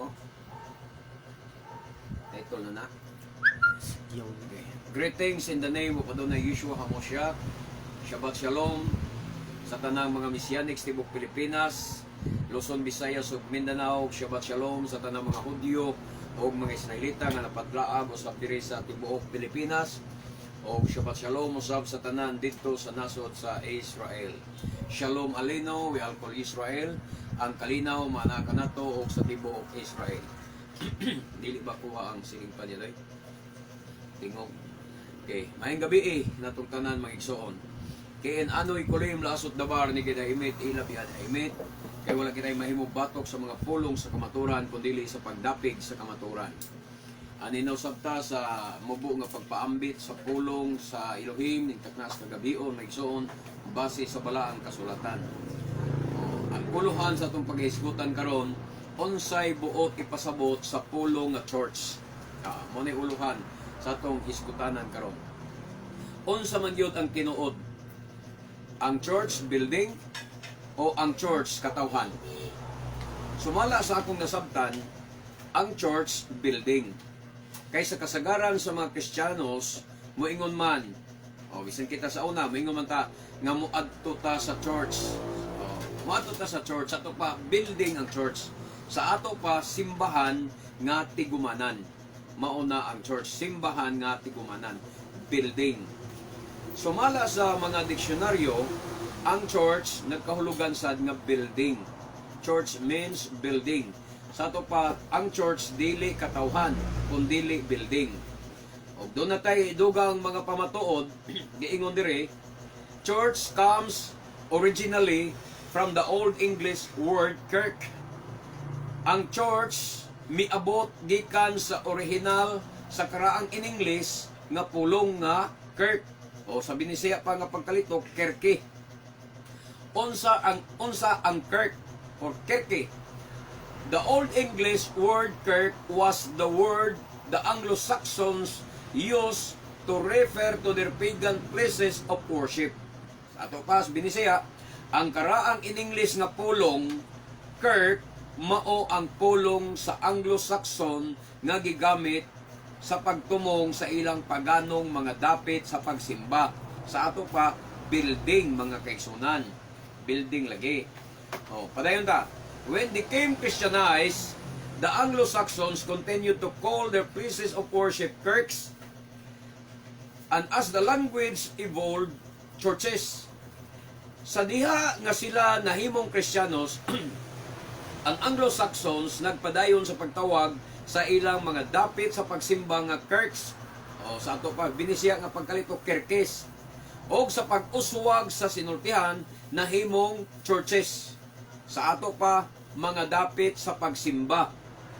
mo? Title na na. Yaw. Okay. Greetings in the name of Adonai Yeshua HaMashiach. Shabbat Shalom sa tanang mga Messianics tibok Pilipinas, Luzon, Visayas ug Mindanao. Shabbat Shalom sa tanang mga Hudyo o mga Israelita nga napadlaag usab diri sa tibuok Pilipinas. O Shabbat Shalom usab sa tanan dito sa nasod sa Israel. Shalom Aleino, we all call Israel. Ang kalinaw manaka nato og sa tibuok Israel. Dili ba kuha ang siling pa niya tingog. Okay, maayong gabi natong tanan mga igsoon. Kay ano'y kulim lasot dabar ni kita himit ilap yan himit. Kay wala kita'y mahimog batok sa mga pulong sa kamaturan kundi sa pagdapig sa kamaturan. Aninaw sabta sa mubo nga pagpaambit sa pulong sa Elohim ning taknas kagabion mga igsoon base sa balaang kasulatan. Ang puluhan sa itong paghisgutan karon unsay buot ipasabot sa pulong nga church. Mo ni uluhan sa itong hisgutanan karon. Unsa man gyud ang tinuod? Ang church building o ang church katawhan? Sumala sa akong nasabtan ang church building. Kaysa kasagaran sa mga Kristiyanos moingon man bisan kita sa una moingon man ta nga moadto ta sa church. Moadto ta sa church ato pa building ang church. Sa ato pa simbahan nga tigumanan. Mauna ang church simbahan nga tigumanan, building. Sumala sa mga diksyonaryo, ang church nagkahulugan sad nga building. Church means building. Sa ato pa, ang church dili katawhan, kundi building. O doon na tayo idugang mga pamatuod, giingon dire, church comes originally from the Old English word kirk. Ang church miabot gikan sa original sa karaang in English nga pulong nga kirk. O sabi ni siya pa nga pagkalito, kerke. Unsa ang kirk or kerke? The Old English word kirk was the word the Anglo-Saxons used to refer to their pagan places of worship. Sa ato pa, sabi ni siya, ang karaang in English nga pulong, kirk, mao ang pulong sa Anglo-Saxon nga gigamit sa pagtumong sa ilang paganong mga dapit sa pagsimba. Sa ato pa, building mga kaigsunan. Building lagi. Padayon ta. When they became Christianized, the Anglo-Saxons continued to call their places of worship kirks. And as the language evolved, churches. Sa diha nga sila nahimong Kristiyanos, ang Anglo-Saxons nagpadayon sa pagtawag sa ilang mga dapit sa pagsimba nga kirks. Sa ato pa binisya nga pagkalito kirkes. O sa pag-uswag sa sinultihan nahimong churches. Sa ato pa mga dapit sa pagsimba,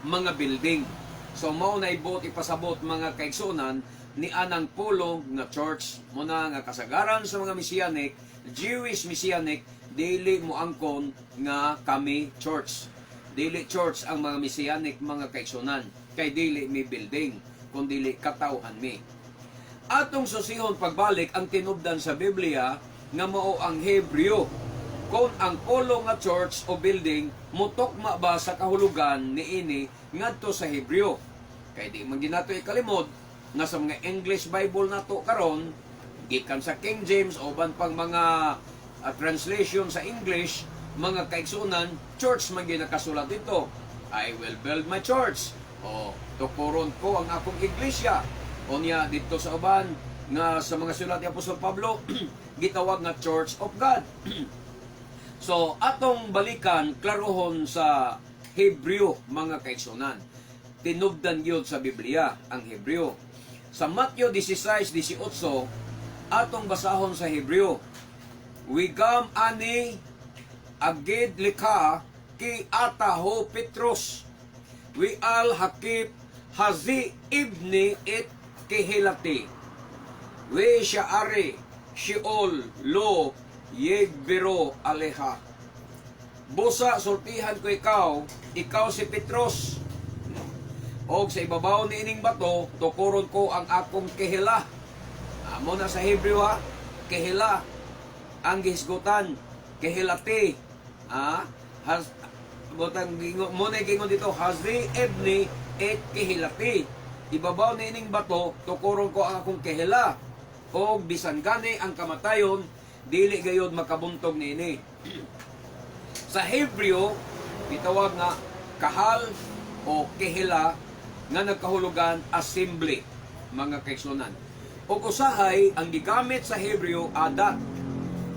mga building. So mao na ibot ipasabot mga kaigsunan ni anang pulong nga church. Muna nga kasagaran sa mga Messianic, Jewish Messianic, dili mo angkon nga kami church. Dili church ang mga Messianic mga kaigsunan. Kay dili mi building, kundi dili katawhan mi. Atong susihon pagbalik ang tinubdan sa Biblia nga mao ang Hebreo. Kung ang pulong nga church o building mutokma ba sa kahulugan niini ngadto sa Hebreo. Kay di man ginato ikalimod nga sa mga English Bible nato karon gikan sa King James o ban pang mga translation sa English, mga kaigsunan, church man ginakasulat dito. I will build my church. Tukuron ko ang akong iglesia. O niya dito sa uban nga sa mga sulat ni Apostol Pablo gitawag nga Church of God. So atong balikan klarohon sa Hebreo mga kaigsunan. Tinubdan gyud sa Biblia ang Hebreo. Sa Matthew 16:18 atong basahon sa Hebreo. Wigam ani agid likha ki ataho Petrus. We al hakip hazi ibni it kihilati. We sya'ari shiol lo yegbiro aleha. Busa sultihan ko ikaw si Petrus. Og sa ibabaw ni ining bato, tukuron ko ang akong kihila. Amo na sa Hebreo kihila. Ang gihisgutan, kihilati. butang mo na gingon dito, Hazri ebni et kehilati. Ibabaw ni ining bato, tukuron ko ang akong kehila. O bisan gani ang kamatayon, dili gayod makabuntog ni ini. Sa Hebreo, bitawag nga kahal o kehila nga nagkahulugan assembly, mga kaigsunan. O usahay, ang gigamit sa Hebreo, adat.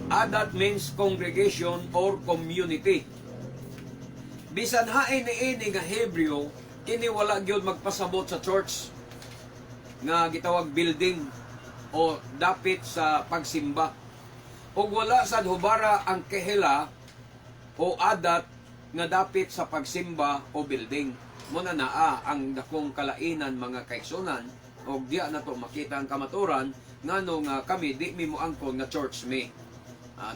Adat means congregation or community. Bisan hain ni ini nga Hebreo, kini wala gyud magpasabot sa church nga gitawag building o dapit sa pagsimba. O wala sad hubara ang kehela o adat nga dapit sa pagsimba o building. Muna naa ang dakong kalainan, mga kaigsunan, o diya na to makita ang kamaturan ngano nga kami di mi mo angkon nga church mi.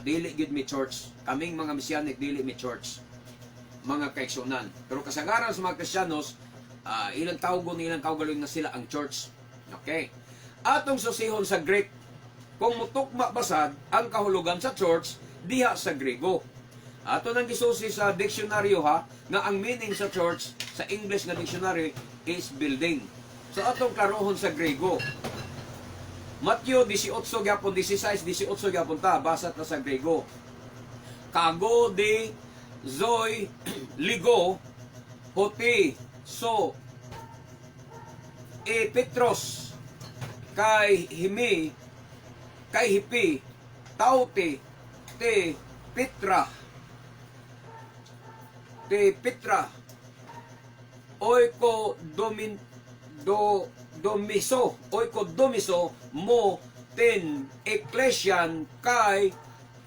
Dili gid mi church. Kaming mga Messianic dili mi church, mga kaigsunan. Pero kasagaran sa mga Kristiyanos, ilang tawgon na sila ang church. Okay. Atong susihon sa Greek, kung mutukma basad ang kahulugan sa church diha sa Grego. Ato nang gisusi sa diksyonaryo nga ang meaning sa church sa English nga dictionary is building. So atong karohon sa Grego, Matthew 18 gyapon 16 18 gyapon ta basa ta sa Grego. Kago de Zoy ligo hoti so Petros kay himi kay hipi tauti te Petra oiko domiso mo ten eklesyan kay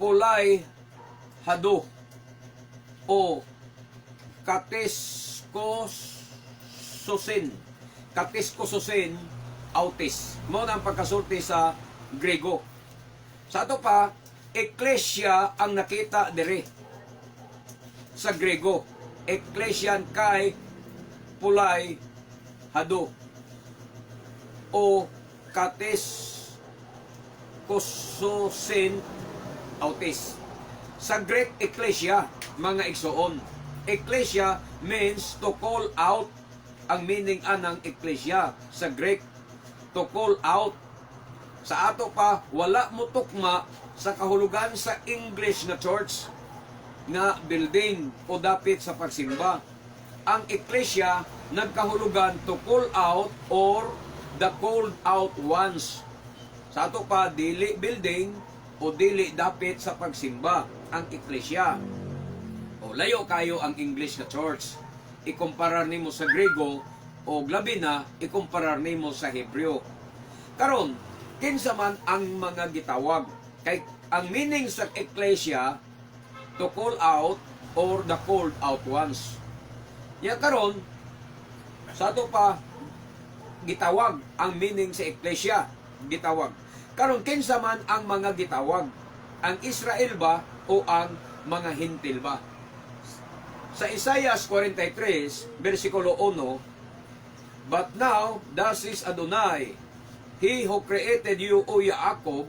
pulay hado o kateskososen autis. Mo na ang pagkasulti sa Grego. Sa ato pa, eklesya ang nakita dire sa Grego. Eklesyan kay pulay hado o kateskososen autis. Sa Greek, eklesya, mga igsoon. Eklesya means to call out. Ang meaning anang eklesya sa Greek, to call out. Sa ato pa, wala mo tukma sa kahulugan sa English na church na building o dapit sa pagsimba. Ang eklesya nagkahulugan to call out or the called out ones. Sa ato pa, dili building o dili dapit sa pagsimba ang eklesya. O layo kayo ang English na church. Ikumparar nimo sa Grego o labi na ikumparar nimo sa Hebreo. Karon, kinsa man ang mga gitawag? Kay ang meaning sa ecclesia, to call out or the called out ones. Ya karon, sa ato pa gitawag ang meaning sa ecclesia, gitawag. Karon kinsa man ang mga gitawag? Ang Israel ba o ang mga Hintil ba? Sa Isaiah 43, versikulo 1, But now, thus is Adonai, He who created you, O Jacob,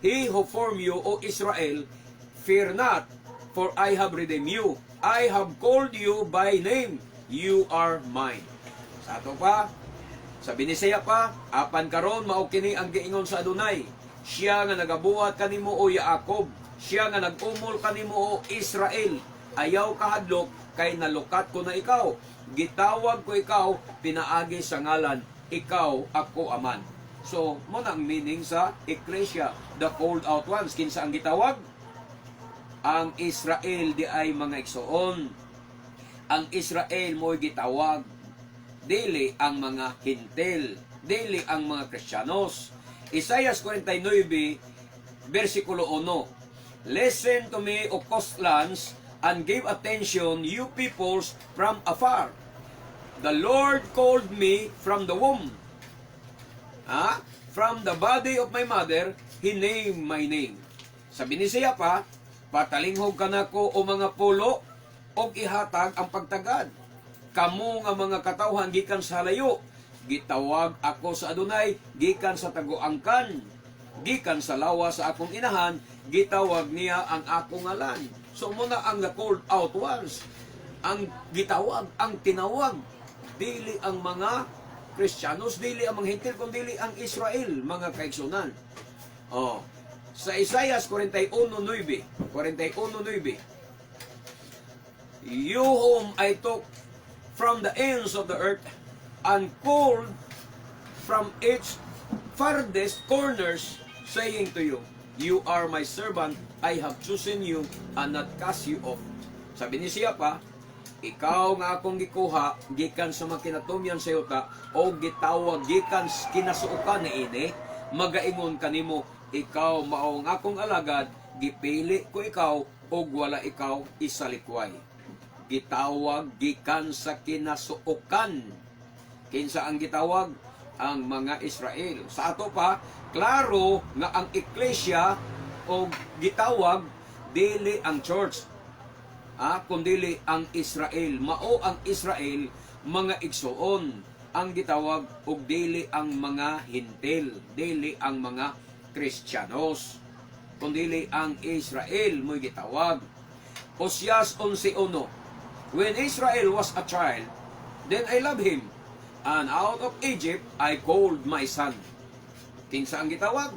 He who formed you, O Israel, fear not, for I have redeemed you. I have called you by name. You are mine. Sa ato pa, sa binisaya pa, apan karon mao kini ang giingon sa Adonai. Siya nga nagabuhat kanimo, O Jacob. Siya nga nag-umol kanimo, O Israel. Ayaw kahadlok, kay nalukat ko na ikaw. Gitawag ko ikaw, pinaagi sa ngalan, ikaw ako aman. So, mo na ang meaning sa ecclesia, the called out ones. Kinsa ang gitawag? Ang Israel di ay mga igsoon. Ang Israel mo'y gitawag. Dili ang mga Hintil. Dili ang mga Kristiyanos. Isaiah 49, versikulo 1. Listen to me, O coastlands, and give attention, you peoples from afar. The Lord called me from the womb. From the body of my mother, He named my name. Sa binisaya pa, patalinghog ka na ko o mga pulo, og ihatag ang pagtagad. Kamu nga mga katawhan gikan sa layo, gitawag ako sa Adonai, gikan sa taguangkan, gikan sa lawa sa akong inahan, gitawag niya ang akong ngalan. So muna ang the called out ones. ang gitawag, ang tinawag, dili ang mga Kristiyanos, dili ang mga Hintil, kundi dili ang Israel, mga kaigsunan. Oh, sa Isaiah 41:9, 41:9, you whom I took from the ends of the earth and called from its farthest corners, saying to you, you are my servant, I have chosen you and not cast you off. Sabi ni siya pa, ikaw nga akong gikuha, gikan sa makinatumyan sa yuta, o gitawag gikan kinasuukan ni ini, magaingon kanimo, ikaw maong akong alagad, gipili ko ikaw, o wala ikaw isalikway. Gitawag gikan sa kinasuukan. Kinsa ang gitawag? Ang mga Israel. Sa ato pa, klaro nga ang Iglesia o gitawag dili ang church, kundili ang Israel. Mao ang Israel mga igsoon ang gitawag og dili ang mga Hintil, dili ang mga Kristiyanos, kundili ang Israel mo'y gitawag. Oseas 11:1, when Israel was a child, then I loved him, and out of Egypt I called my son. Kinsa ang gitawag?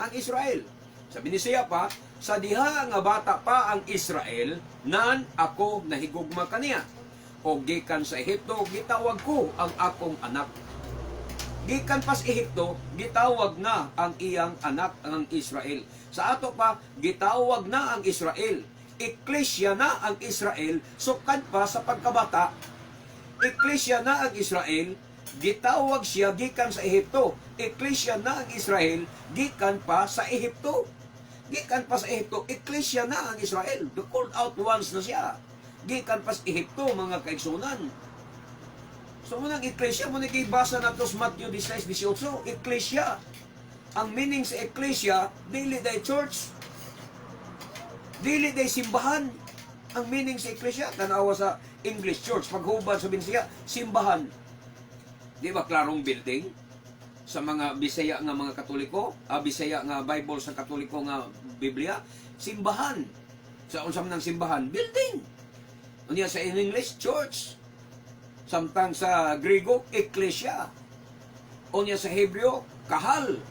Ang Israel. Sabi ni siya pa, sa diha nga bata pa ang Israel, nan ako nahigugma kaniya. O gikan sa Ehipto, gitawag ko ang akong anak. Gikan pas Ehipto, gitawag na ang iyang anak, ang Israel. Sa ato pa, gitawag na ang Israel. Iglesia na ang Israel, sukan pa sa pagkabata. Iglesia na ang Israel, gitawag siya gikan sa Ehipto. Iglesia na ang Israel, gikan pa sa Ehipto. Gikan pa sa Ehipto, Iglesia na ang Israel. The called out ones na siya. Gikan pa sa Ehipto, mga kaigsunan. So munang Iglesia, munang ibasa nato sa Matthew 16:18, Iglesia. Ang meaning sa Iglesia, dili day church, dili day simbahan. Ang meaning sa Iglesia, tanawa sa English church, paghubad sa Binsiya, simbahan. Di ba klarong building? Sa mga Bisaya nga mga Katoliko, Bisaya nga Bible sa Katoliko nga Biblia, simbahan. Sa unsam ng simbahan, building. Unya sa English, church. Samtang sa Griego, Ecclesia. Unya sa Hebreo, kahal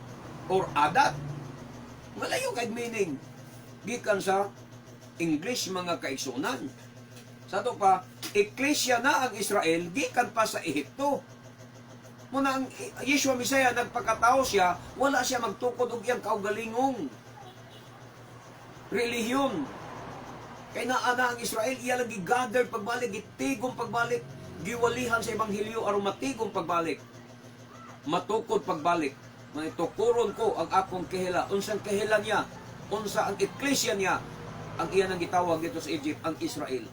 or adat. Malayo kay meaning. Gikan sa English mga kaigsunan. Sa to pa, Ecclesia na ang Israel, gikan pa sa Ehipto. Muna ang Yeshua Misaya, nagpakatao siya, wala siya magtukod og iyang kaugalingong relihiyon. Kay naa ang Israel, iya lang gigather pagbalik, gitigong pagbalik, giwalihan sa Ebanghelyo aron matigong pagbalik. Matukod pagbalik. Manitukuron ko ang akong kahila. Unsang kahila niya, unsa ang Ecclesia niya, ang iyan ang gitawag dito sa Egypt, ang Israel.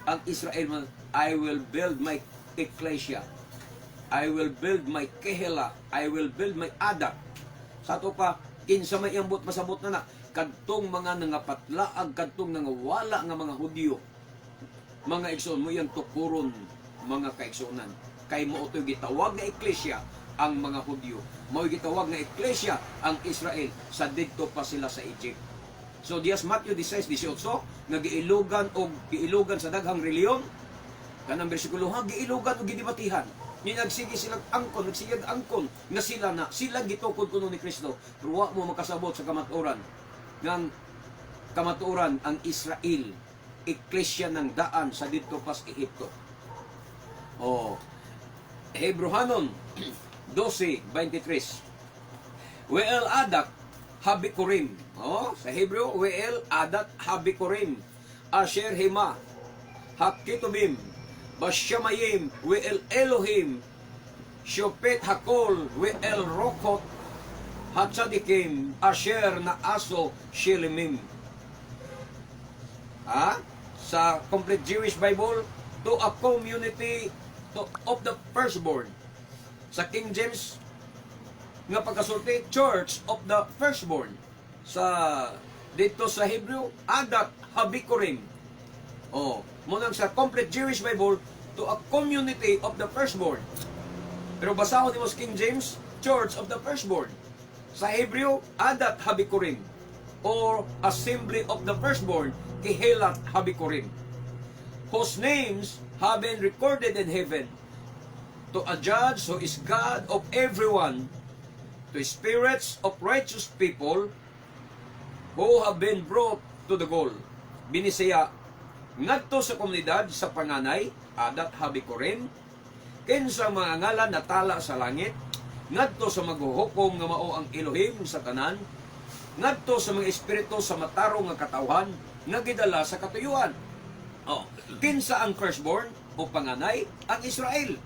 Ang Israel, I will build my Ecclesia. I will build my kehela, I will build my adat. Sa to pa, kinsa may ambot masabot na kadtong mga nangapatlaag, kadtong nangawala nga mga Hudyo, mga igsoon mo yan tukuron, mga kaigsunan. Kay mo ito gitawag na Iglesia ang mga Hudyo. Mo gitawag na Iglesia ang Israel, sa didto pa sila sa Egypt. So dias Matthew 16:18 nga giilugan sa daghang reliyon, kanang bersikulo ha, giilugan o gidibatihan. Ni nagsige silang angkon, nagsigag angkon nga sila gitukod kuno ni Kristo. Ruwa mo makasabot sa kamatuoran ng kamatuoran ang Israel, Iglesia ng daan sa didto pas Ehipto. Hebrehanon 12:23. We'el adat habikurim. Sa Hebreo, we'el adat habikurim. Asher hima hakitubim. Basyamayim, we'el Elohim, Shopet Hakol, we'el Rokot, Hatsadikim, Asher na Aso, Shilimim. Sa Complete Jewish Bible, to a community of the firstborn. Sa King James, nga pagkasulti, Church of the Firstborn. Dito sa Hebrew, Adat Habikurim. Munang sa Complete Jewish Bible, to a community of the firstborn. Pero basahon mo sa King James, Church of the Firstborn. Sa Hebreo, Adat Habikurim, or Assembly of the Firstborn, Kehelat Habikurim. whose names have been recorded in heaven, to a judge who is God of everyone, to spirits of righteous people who have been brought to the goal. Binisaya, ngadto sa komunidad sa panganay, adat habikurim, kinsa mga ngalan na tala sa langit, ngadto sa maghuhukom nga mao ang Elohim sa tanan, ngadto sa mga espiritu sa matarong nga katawhan, nga gidala sa katuyuan. Kinsa ang firstborn o panganay? Ang Israel.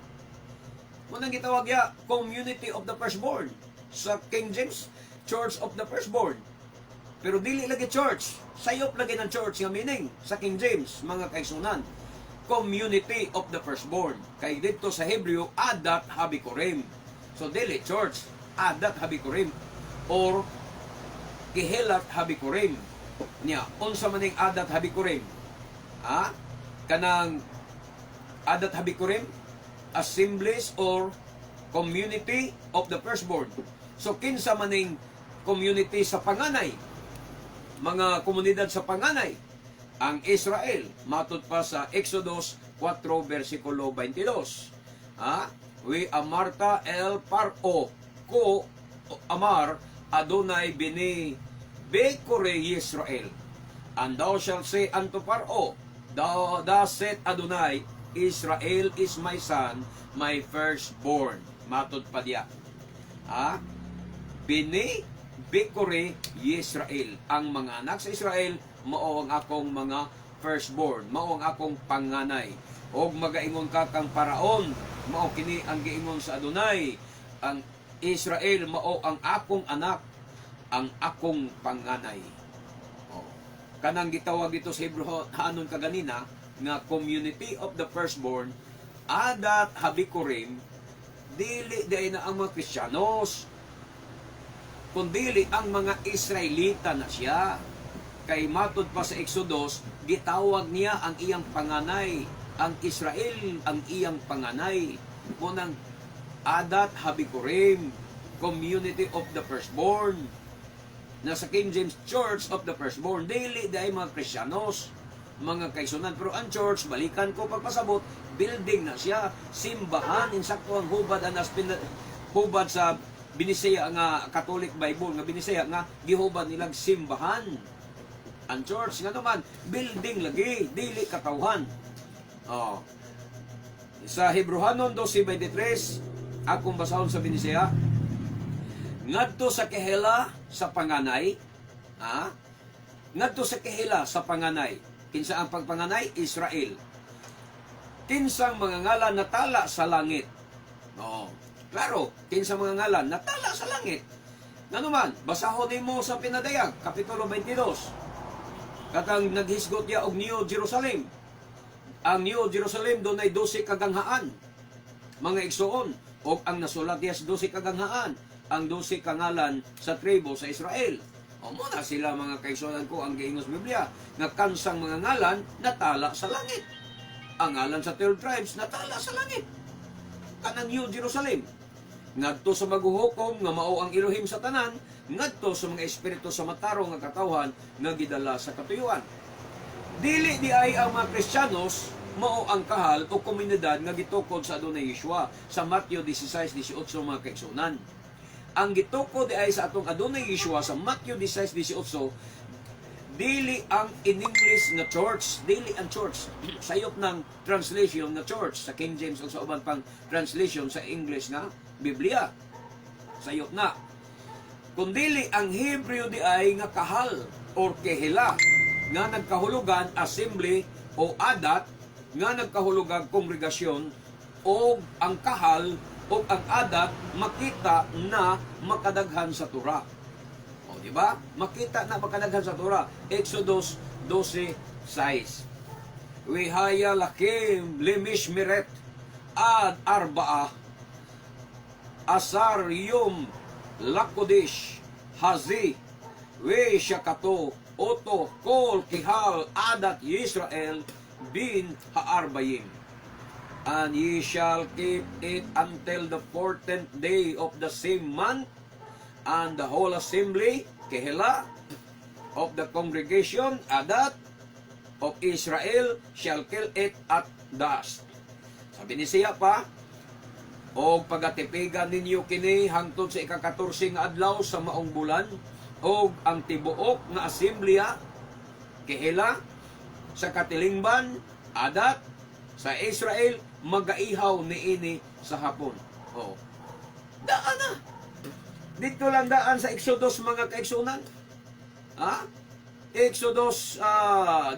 Munang gitawag ya, community of the firstborn. Sa King James, Church of the Firstborn. Pero dili lagi church. Sayop lagi ng church nga meaning sa King James, mga kaigsunan. Community of the Firstborn. Kay dito sa Hebreo, Adat Habikurim. So dili church, Adat Habikurim. Or Kehelat Habikurim. Niya, unsa maning Adat Habikurim? Kanang Adat Habikurim, assemblies or community of the firstborn. So kinsa maning community sa panganay, mga komunidad sa panganay, ang Israel, matud pa sa Exodus 4 versikulo 22. We amarta el paro ko amar Adonai bini bekore Israel, and thou shalt say unto Paro, thus said Adonai, Israel is my son, my firstborn. Matod pa diya. Bini Bikore Israel. Ang mga anak sa Israel, mao ang akong mga firstborn, mao ang akong panganay. Og magaingon ka kang paraon, mao kini ang giingon sa Adonai. Ang Israel mao ang akong anak, ang akong panganay. Kanang gitawag ito sa Hebrew hanon kaganina nga community of the firstborn, Adat Habikurim, dili day na ang mga Kristiyanos, kundili ang mga Israelita na siya. Kay matod pa sa Exodus, gitawag niya ang iyang panganay, ang Israel ang iyang panganay. Munang Adat Habikurim, community of the firstborn. Nasa King James, Church of the Firstborn. Dili day mga Kristiyanos, mga kaisunan. Pero ang church, balikan ko pagpasabot, building na siya, simbahan, insakto ang hubad, hubad sa binisaya nga Catholic Bible, nga binisaya nga gihubad nilang simbahan. Ang church nga naman, building lagi, dili katawhan. Sa Hebrehanon 12:23, akong basahon sa binisaya, ngadto sa Kehela sa panganay, ngadto sa Kehela sa panganay. Kinsa ang pagpanganay? Israel. Kinsang mga ngalan natala sa langit. Klaro, kinsang mga ngalan natala sa langit. Nanuman, basahon mo sa Pinadayag, Kapitulo 22. Katang naghisgot ya og New Jerusalem. Ang New Jerusalem doon ay 12 kaganghaan. Mga igsoon, o ang nasulat niya sa 12 kaganghaan, ang 12 kangalan sa tribo sa Israel. Muna sila mga kaigsunan ko ang giingos Biblia, nga kansang mga ngalan natala sa langit. Ang ngalan sa 12 tribes natala sa langit. Kanang New Jerusalem. Ngadto sa maghuhukom nga mao ang Elohim sa tanan, ngadto sa mga espiritu sa matarong nga katawhan nga gidala sa katuyuan. Dili di ay ang mga Kristiyanos mao ang kahal o komunidad nga gitukod sa Adonai Yeshua sa Matthew 16:18 mga kaigsunan. Ang gitukod ay sa atong Adonai Yeshua sa Matthew 16:18, dili ang in English na church, dili ang church. Sayop ng translation na church sa King James o sa uban pang translation sa English na Biblia. Sayop na. Kundili ang Hebrew di ay nga kahal or kehela, nga nagkahulugan assembly o adat, nga nagkahulugan kongregasyon, o ang kahal o ang adat makita na makadaghan sa Torah. Di ba? Makita na makadaghan sa Torah. Exodus 12:6. Wihaya lakim lemishmeret ad arbaa asar yom lakodesh hazi we shakato oto kol kihal adat Yisrael bin haarbayim. And ye shall keep it until the 14th day of the same month, and the whole assembly, kehela, of the congregation, adat, of Israel shall kill it at dust. Sabi ni siya pa, o pagatipigan ninyo kini hangtod sa ika-14 nga adlaw sa maong bulan, o ang tibuok nga asemblya kihila sa katilingban adat sa Israel magaihaw niini sa hapon. O daan na dito lang daan sa Exodus mga kaigsunan, ha? Exodus 12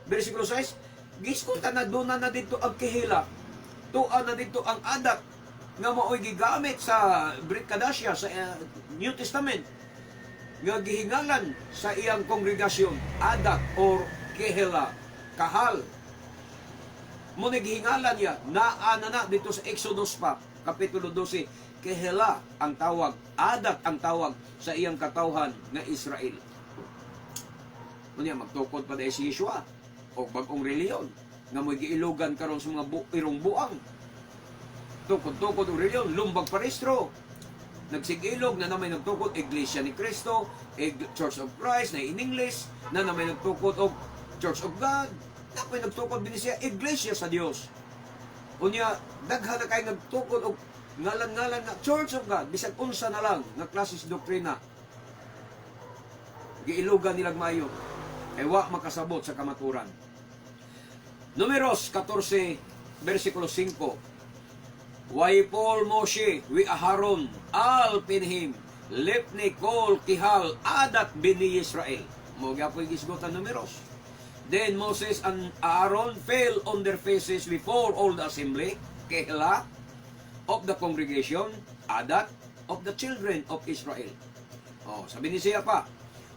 versikulo 6, giskunta na doon na dito ang kihila, tuan na dito ang adak nga mao'y gigamit sa Brit Kadasya sa New Testament nga gihingalan sa iyang kongregasyon, adak or kihila, kahal. Muna gihingalan niya, naana na dito sa Exodus pa, Kapitulo 12, kihila ang tawag, adak ang tawag sa iyang katawhan nga Israel. Muna magtukod pa dahil si Yeshua o bagong reliyon nga may giilugan karon sa mga irong buang. Tukod-tukod ang reliyon, lumbag paristro. Nagsigilog na namay nagtukod Iglesia ni Cristo, Church of Christ na in English, na namay nagtukod og Church of God, na may nagtukod din siya Iglesia sa Dios. Unya daghan na kay nagtukod og ngalan-ngalan nga Church of God, bisag unsa na lang nga klases doktrina. Giilugan nilang maayo kay wa makasabot sa kamaturan. Numeros 14 versikulo 5. Waipol Moshe wi Aharon al pinhim lepni kol kihal adat bini Israel. Mo gyapon gisgotan numeros. Then Moses and Aaron fell on their faces before all the assembly, kehla of the congregation, adat of the children of Israel. Oh, sabi ni siya pa,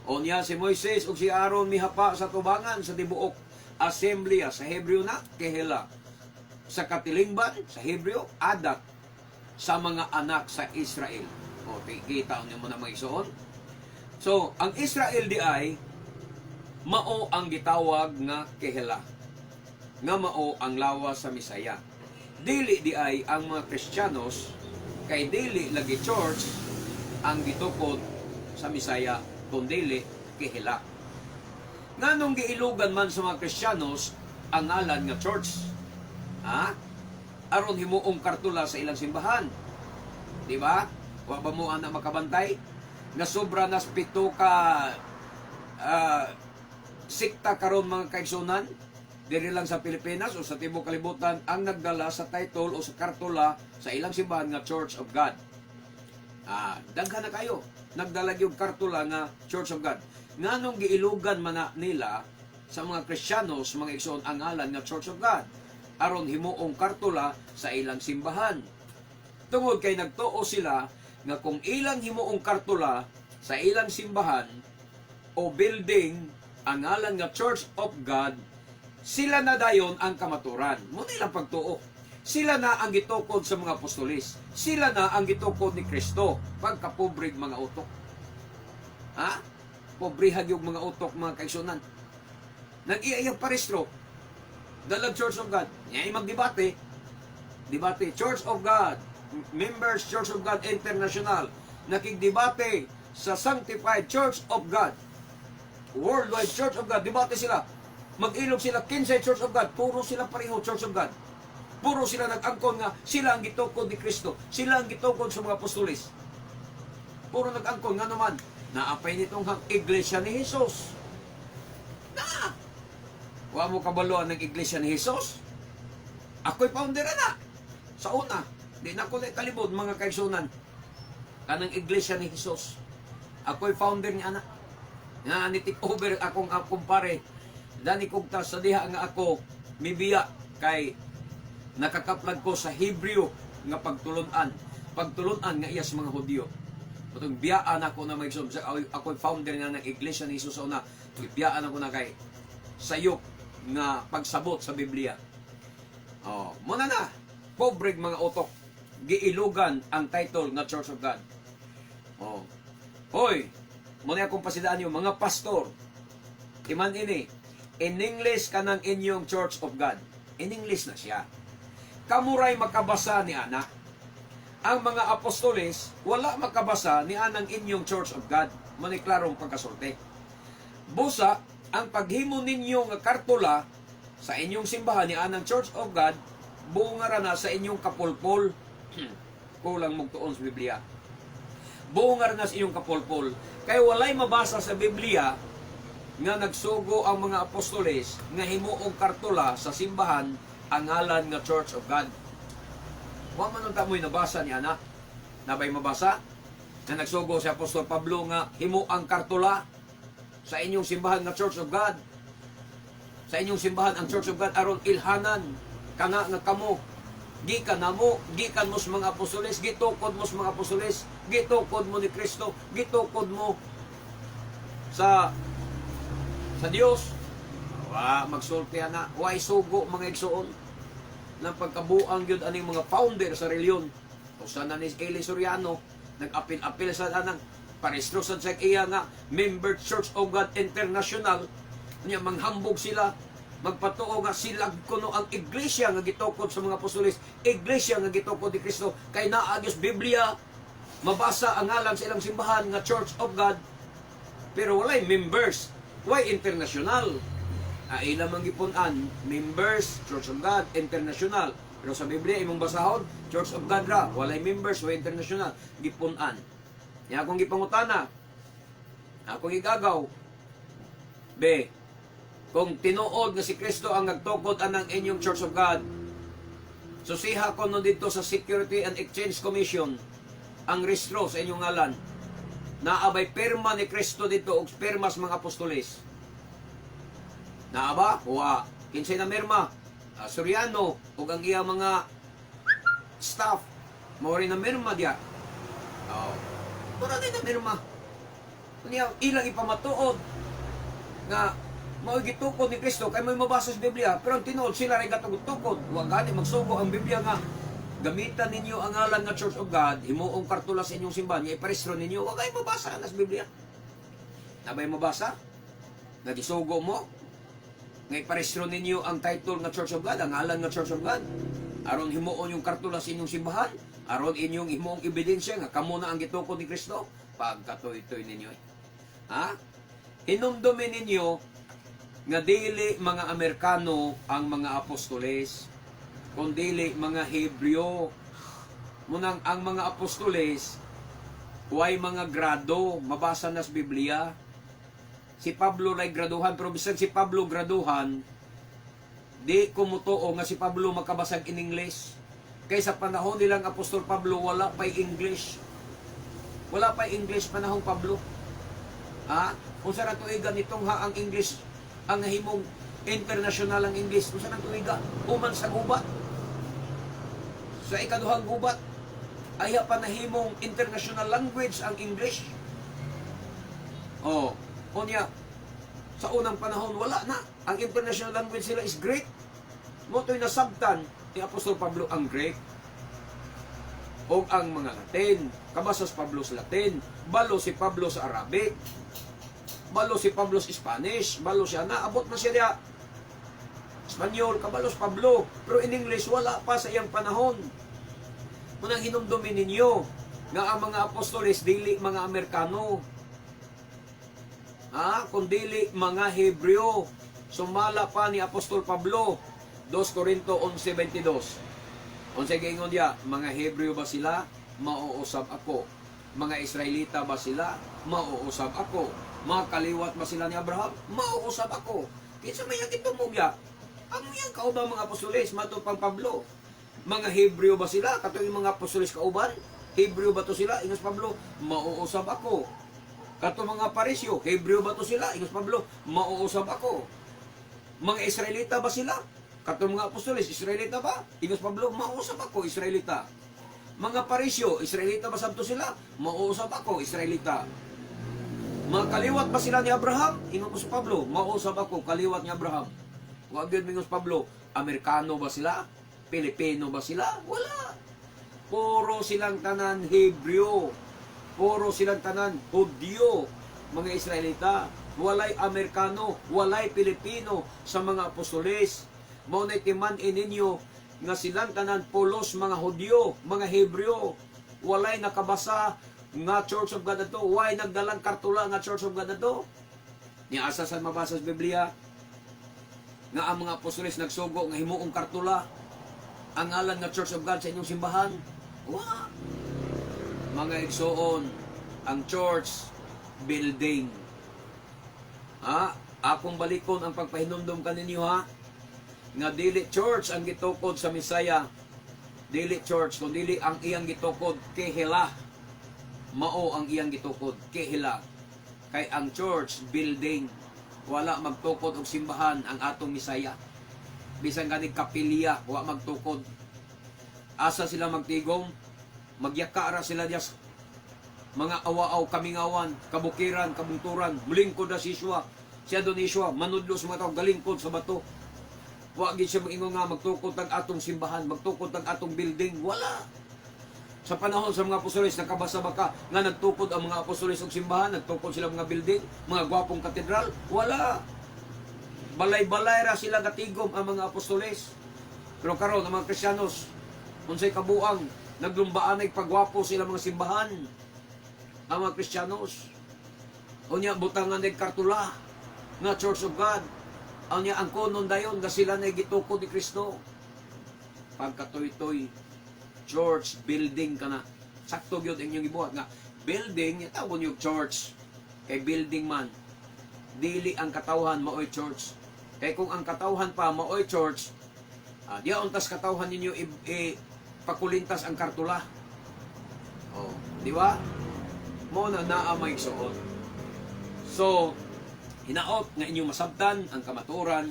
o niya si Moises ug si Aaron mihapa sa tubangan sa tibuok assembly sa Hebreo na kehela, sa katilingban sa Hebreo adat sa mga anak sa Israel. O kita niyo mo na mga isuon. So ang Israel di ay mao ang gitawag nga kehela, nga mao ang lawas sa Misaya. Dili di ay ang mga Kristiyanos kay dili lagi church ang gitukod sa Misaya kundi kehela. Nganong giilugan man sa mga Kristiyanos ang ngalan nga church? Ha? Aron himuong kartula sa ilang simbahan. Di ba? Wa ba mo ana makabantay? Na sobra nas 7 ka sikta karon mga kaigsunan diri lang sa Pilipinas o sa tibuok kalibutan ang nagdala sa title o sa kartula sa ilang simbahan nga Church of God. Daghan na kayo nagdala yung kartula nga Church of God. Nganong giilugan man na nila sa mga Kristiyanos, mga igsoon ang ngalan nga Church of God aron himuong kartula sa ilang simbahan. Tungod kay nagtuo sila nga kung ilang himuong kartula sa ilang simbahan o building ang ngalan nga Church of God, sila na dayon ang kamaturan. Mo nilang pagtuo. Sila na ang gitukod sa mga apostolis. Sila na ang gitukod ni Kristo pagkapobrig mga utok. Ha? Pobrehag yung mga utok mga kaigsunan. Nag-iayang paristro. Dalag Church of God. Ngayon magdebate. Debate. Church of God. Members Church of God International. Nakigdebate sa Sanctified Church of God. Worldwide Church of God. Debate sila. Mag-ilog sila. 15 Church of God. Puro sila pareho Church of God. Puro sila nag-angkon nga sila ang gitukod ni Kristo. Sila ang gitukod sa mga apostolis. Puro nag-angkon nga naman. Naapay nitong Iglesia ni Jesus. Na! Wa mo kabaluan ng Iglesia ni Jesus? Ako'y founder na. Sa una. Di na ko kalibod mga kaigsunan. Kanang Iglesia ni Jesus. Ako'y founder niya na. Nga nitik over akong kumpare. Dani kugta sa diha nga ako mibiya kay nakakaplag ko sa Hebreo nga pagtulunan. Pagtulunan nga iyas mga Hudyo. Matong biyaan ako na mag-isog. Ako'y founder nga ng Iglesia ni Jesus sa una. Biyaan ako na kay sayop nga pagsabot sa Biblia. Muna na. Pobreg mga utok. Giilugan ang title nga Church of God. Hoy, muna akong pasidaan yung mga pastor. Timan ini, in English ka ng inyong Church of God. In English na siya. Kamuray makabasa ni Ana. Ang mga apostoles, wala makabasa ni Anang inyong Church of God. Maniklarong pagkasulti. Busa, ang paghimo ninyo nga kartula sa inyong simbahan ni anang Church of God, bunga ra na sa inyong kapulpol. Kulang mong tuon sa Biblia. Bunga ra na sa inyong kapulpol. Kaya walay mabasa sa Biblia nga nagsugo ang mga apostoles nga himuong kartula sa simbahan ang ngalan nga Church of God. Wa man unta mo'y nabasa ni ana. Nabay mabasa na nagsugo si Apostol Pablo nga himuang kartula sa inyong simbahan nga Church of God. Sa inyong simbahan ang Church of God aron ilhanan kana nga kamo gikan namo, gikan mo sa mga apostoles, gitukod mo sa mga apostoles, gitukod mo ni Kristo, gitukod mo sa Dios. Wa magsulti na, way sugo mga igsoon ng pagkabuang gyud aning mga founder sa reliyon. Usa na ni Eli Soriano nag-apil-apil sa anang parehistro sa iya nga member Church of God International, niya manghambog sila, magpatuo nga silag kuno ang iglesia nga gitukod sa mga apostoles, iglesia nga gitukod ni Kristo, kay naa gyud Biblia mabasa ang ngalan sa ilang simbahan nga Church of God, pero walay members, why international? Ilang manggipun-an members Church of God International, pero sa Biblia imong basahon Church of God ra, walay members, why international, gipun-an. Nya akong gipangutana, akong igagaw, be, kung tinuod nga si Kristo ang nagtukod anang inyong Church of God, susiha ko no dito sa Security and Exchange Commission ang rehistro sa inyong ngalan. Naabay perma ni Kristo dito og perma sa mga apostoles. Naaba? Wa. Kinsay na merma? Soriano ug ang iya mga staff. Mao rin na merma diya. Mura na merma. Unya ilang ipamatuod nga mao gitukod ni Kristo kay may mabasa sa Biblia, pero ang tinuod sila ray gatugod-tukod. Wa gani magsugo ang Biblia nga gamitan ninyo ang ngalan nga Church of God, himuong kartula sa inyong simbahan, nga iparehistro ninyo. Wa kay mabasa na sa Biblia. Nabay mabasa? Nagisugo mo? Nga iparehistro ninyo ang title nga Church of God, ang ngalan nga Church of God. Aron himuon yung kartula sa inyong simbahan, aron inyong himuong ebidensya nga kamo na ang gitukod ni Kristo. Pagkatoy-toy ninyo. Ha? Hinumdumin ninyo nga dili mga Amerikano ang mga apostoles, kundi mga Hebreo. Munang ang mga apostoles way mga grado, mabasa na sa Biblia. Si Pablo ray graduhan, pero bisag si Pablo graduhan, di kumutuo nga si Pablo makabasag in English. Kay sa panahon nilang Apostol Pablo, wala pa'y English. Wala pa'y English panahong Pablo. Ha? Kung sa natuigan itong ang English, ang himong international ang English, kung saan ang tuwiga, human sa gubat. Sa ikaduhang gubat, ay pa na himong international language ang English. Kunya, sa unang panahon, wala na. Ang international language sila is Greek. Moto'y nasabtan ni Apostol Pablo ang Greek o ang mga Latin. Kabasas Pablo sa Latin. Balo si Pablo sa Arabic. Balo si Pablo sa Spanish, balo siya na, abot na siya niya. Espanyol, kabalos Pablo. Pero in English, wala pa sa iyang panahon. Munang hinumdumin ninyo nga ang mga apostoles, dili mga Amerikano. Kung dili mga Hebreo. Sumala pa ni Apostol Pablo, 2 Corinto 11:22. Kung sige ingon niya, mga Hebreo ba sila? Mauusab ako. Mga Israelita ba sila? Mauusab ako. Mga kaliwat ba sila ni Abraham? Mauusap ako. Kinsa may yakit tumugya? Ang iyang kaubang mga apostoles, matupang Pablo. Mga Hebreo ba sila? Kato yung mga apostoles kauban? Hebreo ba to sila? Ingas Pablo, mauusap ako. Kato mga Parisyo, Hebreo ba to sila? Ingas Pablo, mauusap ako. Mga Israelita ba sila? Kato mga apostoles, Israelita ba? Ingas Pablo, mauusap ako, Israelita. Mga Parisyo, Israelita ba sabto sila? Mauusap ako, Israelita. Mga kaliwat ba sila ni Abraham? Ingon ko si Pablo, mausap ako, kaliwat ni Abraham. Huwag yun mingos Pablo, Amerikano ba sila? Pilipino ba sila? Wala. Puro silang tanan Hebreo. Puro silang tanan Hudyo, mga Israelita. Walay Amerikano, walay Pilipino sa mga apostoles. Maunay timan ininyo nga silang tanan pulos mga Hudyo, mga Hebreo. Walay nakabasa nga Church of God ato. Why nagdalang kartula nga Church of God ato? Ni asa sa mabasa sa Biblia nga ang mga apostoles nagsugo nga himuong kartula ang ngalan nga Church of God sa inyong simbahan. Wa. Mga igsoon, ang church building. Ha? Akong balikon ang pagpahinumdum kaninyo ha. Nga dili church ang gitukod sa Misaya. Dili church, kung dili ang iyang gitukod kehila. Mao ang iyang gitukod kehila. Kay ang church building wala magtukod og simbahan ang atong Misaya. Bisan gani kapilya wa magtukod. Asa sila magtigom? Magyakara sila diya mga awaaw, kamingawan, kabukiran, kabungturan, mulingkod na si Iswa. Siya doon Iswa, manudlo sa mga tao, galingkod sa bato. Wa gid siya mag-ingon nga magtukod ng atong simbahan, magtukod ng atong building. Wala. Sa panahon sa mga apostoles, nakabasa ba ka nga nagtukod ang mga apostoles og simbahan, nagtukod sila mga building, mga gwapong katedral? Wala. Balay-balay ra sila gatigom ang mga apostoles. Pero karon ang mga Kristiyanos, unsay kabuang, naglumbaan ay pagwapo sila mga simbahan. Ang mga Kristiyanos. Unya butangan ay kartula nga Church of God. Unya ang konon dayon nga sila na gitukod ni Kristo. Pagkatoy-toy, church building ka na. Sakto gyud inyong gibuhat nga building, tawgon yung church. Kay building man, dili ang katawhan maoy church. Kay kung ang katawhan pa maoy church, diya untas katawhan ninyo pakulintas ang kartula. Oh, di ba? Mo na naamay suot. So, hinaot nga inyong masabtan ang kamaturan,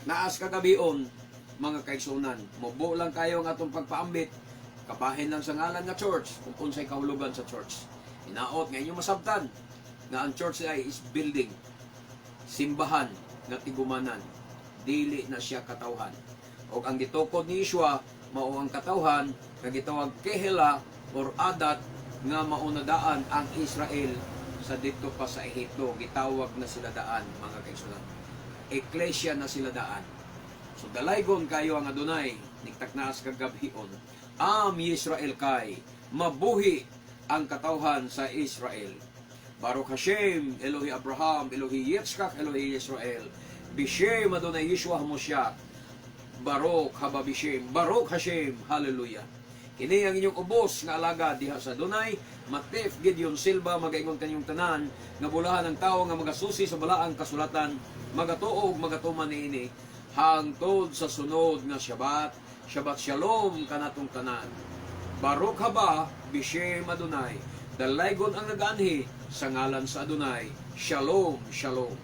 naas kagabion, mga kaigsunan. Mubo lang kayo nga atong pagpaambit, kabahin lang sa ngalan nga church, kung unsay kahulugan sa church. Hinaot nga inyong masabtan nga ang church ay is building, simbahan nga tigumanan, dili na siya katawhan. O ang gitukod ni Yeshua mao ang katawhan nga gitawag kehela or adat nga maunadaan ang Israel sa dito pa sa Ehipto. Gitawag na sila daan, mga kaigsunan. Eklesia na sila daan. So dalaygon kayo ang Adonai, niktaknaas kagabhion. Israel kay mabuhi ang katawhan sa Israel. Baruch Hashem, Elohi Abraham, Elohi Yitzchak, Elohi Israel. Bishem Adonai Yeshua HaMoshiach. Baruch haba Bishem, Baruch Hashem, Hallelujah. Kini ang inyong ubos nga alaga diha sa Adonai, Matef Gideon Silva, magaingon kanyong tanan, nga bulahan ng tao nga magasusi sa balaang kasulatan, magatuog, magatuman niini, hangtod sa sunod nga Shabbat, Shabbat Shalom kanatong tanan. Baruch haba, Bishem Adonai, dalaygon ang nag-anhi, sa ngalan sa Adonai, Shalom, Shalom.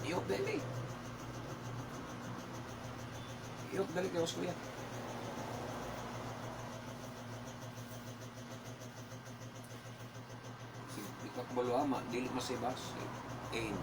Iyok dali. Iyok dali kayo sa kuya. Kakbalo ama, dili masibas. Ain.